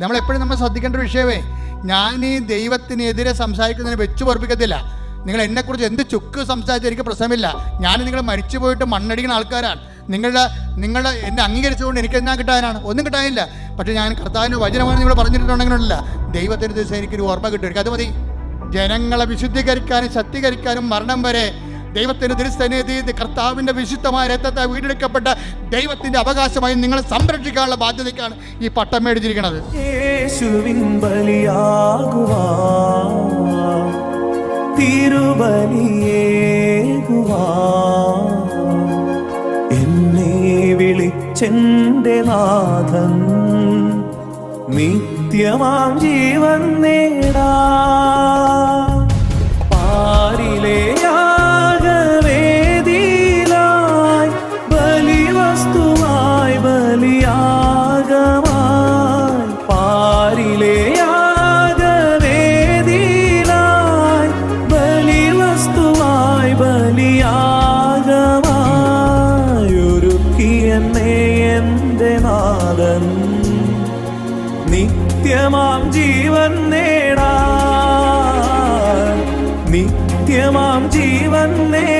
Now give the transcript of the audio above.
നമ്മളെപ്പോഴും നമ്മൾ ശ്രദ്ധിക്കേണ്ട ഒരു വിഷയമേ, ഞാൻ ഈ ദൈവത്തിനെതിരെ സംസാരിക്കുന്നതിന് വെച്ച് പൊറപ്പിക്കത്തില്ല. നിങ്ങൾ എന്നെക്കുറിച്ച് എന്ത് ചുക്ക് സംസാരിച്ചാൽ എനിക്ക് പ്രശ്നമില്ല. ഞാൻ നിങ്ങൾ മരിച്ചു പോയിട്ട് മണ്ണടിക്കുന്ന ആൾക്കാരാണ്. നിങ്ങളുടെ എന്നെ അംഗീകരിച്ചുകൊണ്ട് എനിക്ക് എന്നാ കിട്ടാനാണ്? ഒന്നും കിട്ടാനില്ല. പക്ഷേ ഞാൻ കർത്താവിൻ്റെ വചനമാണ് നിങ്ങൾ പറഞ്ഞിട്ടുണ്ടെങ്കിലല്ല, ദൈവത്തിൻ്റെ ദിവസം എനിക്കൊരു ഓർമ്മ കിട്ടും. എനിക്കത് മതി. ജനങ്ങളെ വിശുദ്ധീകരിക്കാനും ശക്തീകരിക്കാനും മരണം വരെ ദൈവത്തിൻ്റെ തിരുസന്നിധിയിൽ കർത്താവിൻ്റെ വിശുദ്ധമായ രക്തത്തെ വീണ്ടെടുക്കപ്പെട്ട ദൈവത്തിൻ്റെ അവകാശമായി നിങ്ങളെ സംരക്ഷിക്കാനുള്ള ബാധ്യതയ്ക്കാണ് ഈ പട്ടം മേടിച്ചിരിക്കുന്നത്. യേശുവിൻ ബലിയാകുവാൻ, തിരുബലിയേകുവാൻ എന്നെ വിളിച്ചെന്റെ നാഥൻ നിത്യമാം ജീവൻ നേടാ. പാരിലെ യാഗവേദിയിലായി ബലിവസ്തുവായി ബലിയാഗമായി, പാരിലെ യാഗവേദിയിലായി ബലിവസ്തുവായി ബലിയാഗമായി ഒരുക്കിയെന്നെ എന്റെ നാഥൻ നിത്യമാം ജീവൻ നേടാൻ, നിത്യമാം ജീവൻ നേടാൻ.